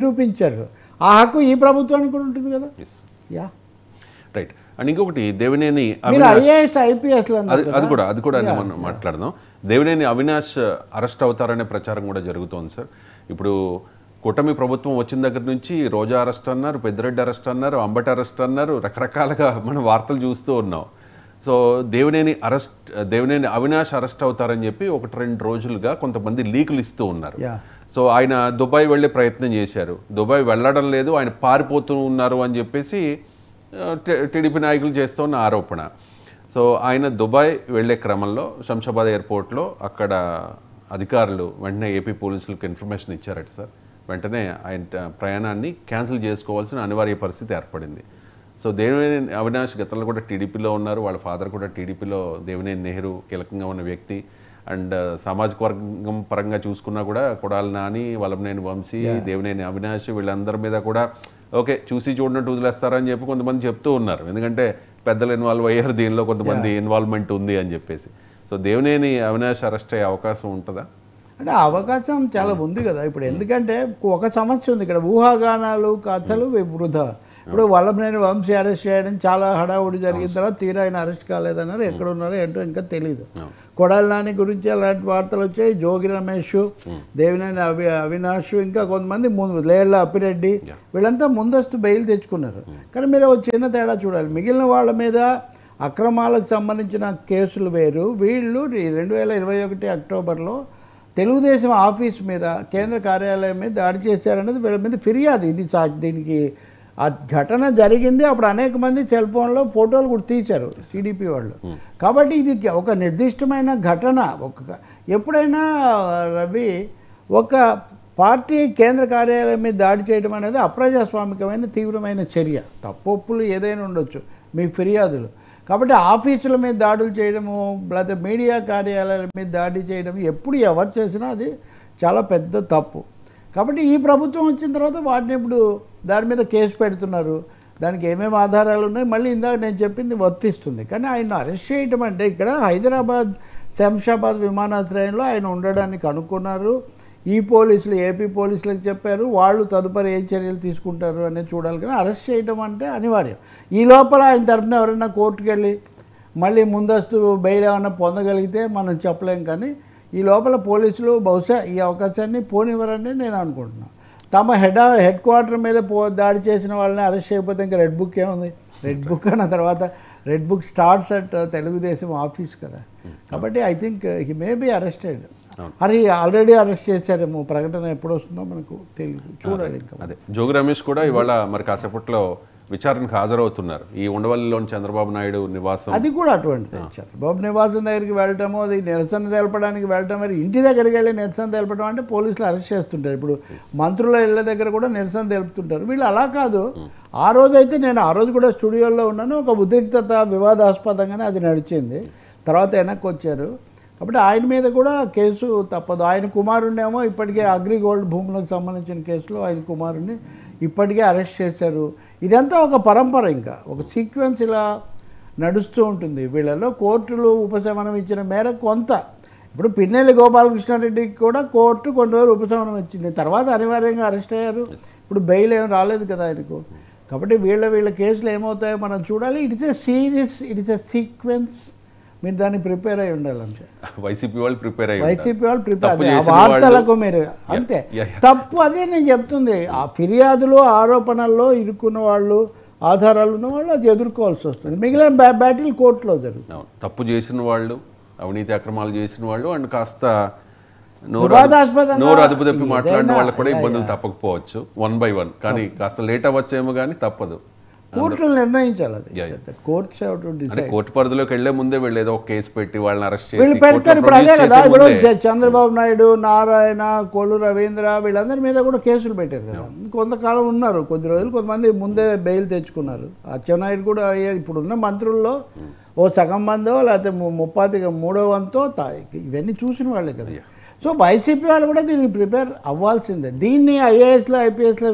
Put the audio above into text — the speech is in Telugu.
నిరూపించారు. ఆ హక్కు ఈ ప్రభుత్వానికి కూడా ఉంటుంది కదా. Yeah right. అండ్ ఇంకొకటి దేవినేని ఐఏఎస్ ఐపీఎస్ అది కూడా మనం మాట్లాడదాం. దేవినేని అవినాష్ అరెస్ట్ అవుతారనే ప్రచారం కూడా జరుగుతోంది సార్. ఇప్పుడు కూటమి ప్రభుత్వం వచ్చిన దగ్గర నుంచి రోజా అరెస్ట్ అన్నారు, పెద్దిరెడ్డి అరెస్ట్ అన్నారు, అంబటి అరెస్ట్ అన్నారు, రకరకాలుగా మనం వార్తలు చూస్తూ ఉన్నాం. సో దేవినేని అవినాష్ అరెస్ట్ అవుతారని చెప్పి 1-2 రోజులుగా కొంతమంది లీకులు ఇస్తూ ఉన్నారు. సో ఆయన దుబాయ్ వెళ్ళే ప్రయత్నం చేశారు, దుబాయ్ వెళ్ళడం లేదు, ఆయన పారిపోతూ ఉన్నారు అని చెప్పేసి టీడీపీ నాయకులు చేస్తున్న ఆరోపణ. సో ఆయన దుబాయ్ వెళ్ళే క్రమంలో శంషాబాద్ ఎయిర్పోర్ట్లో అక్కడ అధికారులు వెంటనే ఏపీ పోలీసులకు ఇన్ఫర్మేషన్ ఇచ్చారట సార్. వెంటనే ఆయన ప్రయాణాన్ని క్యాన్సిల్ చేసుకోవాల్సిన అనివార్య పరిస్థితి ఏర్పడింది. సో దేవినేని అవినాష్ గతంలో కూడా టీడీపీలో ఉన్నారు, వాళ్ళ ఫాదర్ కూడా టీడీపీలో దేవినేని నెహ్రూ కీలకంగా ఉన్న వ్యక్తి. అండ్ సామాజిక వర్గం పరంగా చూసుకున్నా కూడా కొడాలి నాని, వల్లభనేని వంశీ, దేవినేని అవినాష్ వీళ్ళందరి మీద కూడా ఓకే చూసి చూడనట్టు వదిలేస్తారని చెప్పి కొంతమంది చెప్తూ ఉన్నారు. ఎందుకంటే పెద్దలు ఇన్వాల్వ్ అయ్యారు దీనిలో, కొంతమంది ఇన్వాల్వ్మెంట్ ఉంది అని చెప్పేసి. సో దేవినేని అవినాష్ అరెస్ట్ అయ్యే అవకాశం ఉంటుందా? అంటే అవకాశం చాలా ఉంది కదా. ఇప్పుడు ఎందుకంటే ఒక సమస్య ఉంది ఇక్కడ, ఊహాగానాలు కథలు వృధా. ఇప్పుడు వల్లభనేని వంశీ అరెస్ట్ చేయడం చాలా హడావుడి జరిగిన తర్వాత తీరా ఆయన అరెస్ట్ కాలేదన్నారు, ఎక్కడ ఉన్నారో ఏంటో ఇంకా తెలియదు. కొడాలి నాని గురించి అలాంటి వార్తలు వచ్చాయి, జోగి రమేష్, దేవినేని అవినాష్, ఇంకా కొంతమంది లేళ్ల అప్పిరెడ్డి, వీళ్ళంతా ముందస్తు బెయిల్ తెచ్చుకున్నారు. కానీ మీరు ఒక చిన్న తేడా చూడాలి, మిగిలిన వాళ్ళ మీద అక్రమాలకు సంబంధించిన కేసులు వేరు. వీళ్ళు 2021 అక్టోబర్లో తెలుగుదేశం ఆఫీస్ మీద, కేంద్ర కార్యాలయం మీద దాడి చేశారనేది వీళ్ళ మీద ఫిర్యాదు. ఇది దీనికి ఆ ఘటన జరిగింది, అప్పుడు అనేక మంది సెల్ ఫోన్లో ఫోటోలు కూడా తీశారు టీడీపీ వాళ్ళు. కాబట్టి ఇది ఒక నిర్దిష్టమైన ఘటన. ఎప్పుడైనా రవి ఒక పార్టీ కేంద్ర కార్యాలయం మీద దాడి చేయడం అనేది అప్రజాస్వామికమైన తీవ్రమైన చర్య. తప్పులు ఏదైనా ఉండొచ్చు, మీ ఫిర్యాదులు. కాబట్టి ఆఫీసుల మీద దాడులు చేయడము, లేకపోతే మీడియా కార్యాలయాల మీద దాడి చేయడం ఎప్పుడు ఎవరు చేసినా అది చాలా పెద్ద తప్పు. కాబట్టి ఈ ప్రభుత్వం వచ్చిన తర్వాత వాటిని ఇప్పుడు దాని మీద కేసు పెడుతున్నారు. దానికి ఏమేమి ఆధారాలు ఉన్నాయి మళ్ళీ ఇందాక నేను చెప్పింది వర్తిస్తుంది. కానీ ఆయన అరెస్ట్ చేయటం అంటే ఇక్కడ హైదరాబాద్ శంషాబాద్ విమానాశ్రయంలో ఆయన ఉండడానికి అనుకున్నారు. ఈ పోలీసులు ఏపీ పోలీసులకు చెప్పారు, వాళ్ళు తదుపరి ఏ చర్యలు తీసుకుంటారు అనేది చూడాలి. కానీ అరెస్ట్ చేయడం అంటే అనివార్యం. ఈ లోపల ఆయన తరఫున ఎవరైనా కోర్టుకు వెళ్ళి మళ్ళీ ముందస్తు బెయిల్ ఏమైనా పొందగలిగితే మనం చెప్పలేం. కానీ ఈ లోపల పోలీసులు బహుశా ఈ అవకాశాన్ని పోనివ్వరని నేను అనుకుంటున్నాను. తమ హెడ్ క్వార్టర్ మీద దాడి చేసిన వాళ్ళని అరెస్ట్ చేయకపోతే ఇంకా రెడ్ బుక్ ఏముంది? రెడ్ బుక్ అన్న తర్వాత red book starts at Telugu Desam office కదా. కాబట్టి I think he may be arrested. అది ఆల్రెడీ అరెస్ట్ చేశారేమో, ప్రకటన ఎప్పుడు వస్తుందో మనకు తెలియదు, చూడాలి. ఇంకా అదే జోగి రమేష్ కూడా ఇవాళ మరి కాసేపట్లో విచారణకు హాజరవుతున్నారు. ఈ ఉండవల్లిలోని చంద్రబాబు నాయుడు నివాసం, అది కూడా అటువంటిది. చంద్రబాబు నివాసం దగ్గరికి వెళ్ళటము, అది నిరసన తెలపడానికి వెళ్ళటం, మరి ఇంటి దగ్గరికి వెళ్ళి నిరసన తెలపడం అంటే పోలీసులు అరెస్ట్ చేస్తుంటారు. ఇప్పుడు మంత్రుల ఇళ్ళ దగ్గర కూడా నిరసన తెలుపుతుంటారు. వీళ్ళు అలా కాదు. ఆ రోజైతే నేను ఆ రోజు కూడా స్టూడియోలో ఉన్నాను, ఒక ఉద్రిక్తత వివాదాస్పదంగానే అది నడిచింది. తర్వాత వెనక్కి వచ్చారు. కాబట్టి ఆయన మీద కూడా కేసు తప్పదు. ఆయన కుమారుణ్ణేమో ఇప్పటికే అగ్రిగోల్డ్ భూములకు సంబంధించిన కేసులో ఆయన కుమారుణ్ణి ఇప్పటికే అరెస్ట్ చేశారు. ఇదంతా ఒక పరంపర, ఇంకా ఒక సీక్వెన్స్ ఇలా నడుస్తూ ఉంటుంది. వీళ్ళలో కోర్టులు ఉపశమనం ఇచ్చిన మేరకు కొంత, ఇప్పుడు పిన్నెల్లి గోపాలకృష్ణారెడ్డికి కూడా కోర్టు కొన్ని రోజులు ఉపశమనం ఇచ్చింది, తర్వాత అనివార్యంగా అరెస్ట్ అయ్యారు. ఇప్పుడు బెయిల్ ఏం రాలేదు కదా ఆయనకు. కాబట్టి వీళ్ళ కేసులు ఏమవుతాయో మనం చూడాలి. It is a series, it is a sequence. మీరు దాన్ని ప్రిపేర్ అయ్యి ఉండాలంటే వైసీపీ వాళ్ళు ప్రిపేర్ వార్తలకు మీరు అంతే తప్పు. అదే నేను చెప్తుంది. ఆ ఫిర్యాదులు ఆరోపణల్లో ఇరుక్కున్న వాళ్ళు, ఆధారాలు ఉన్న వాళ్ళు అది ఎదుర్కోవాల్సి వస్తుంది. మిగిలిన బ్యాటిల్ కోర్టులో జరుగుతుంది. తప్పు చేసిన వాళ్ళు, అవినీతి అక్రమాలు చేసిన వాళ్ళు, అండ్ కాస్త నోరు అదుపు తప్పి మాట్లాడిన వాళ్ళకి కూడా ఇబ్బందులు తప్పకపోవచ్చు 1 by 1. కానీ కాస్త లేట్ అవ్వచ్చేమో కానీ తప్పదు. కోర్టులు నిర్ణయించాలి. అది కోర్టు పరిధిలోకి వెళ్లే ముందే వెళ్ళేదో ఒక కేసు పెట్టి వాళ్ళని అరెస్ట్ చేసి పెడతారు. ఇప్పుడు అదే కదా, ఇప్పుడు చంద్రబాబు నాయుడు, నారాయణ, కొల్లు రవీంద్ర వీళ్ళందరి మీద కూడా కేసులు పెట్టారు కదా. కొంతకాలం ఉన్నారు, కొద్ది రోజులు. కొంతమంది ముందే బెయిల్ తెచ్చుకున్నారు. అచ్చెన్నాయుడు కూడా అయ్యారు. ఇప్పుడున్న మంత్రుల్లో ఓ సగం మందో లేకపోతే 33వ వంతో ఇవన్నీ చూసిన వాళ్ళే కదా. సో వైసీపీ వాళ్ళు కూడా దీనికి ప్రిపేర్ అవ్వాల్సిందే. దీన్ని ఐఏఎస్లో ఐపీఎస్లో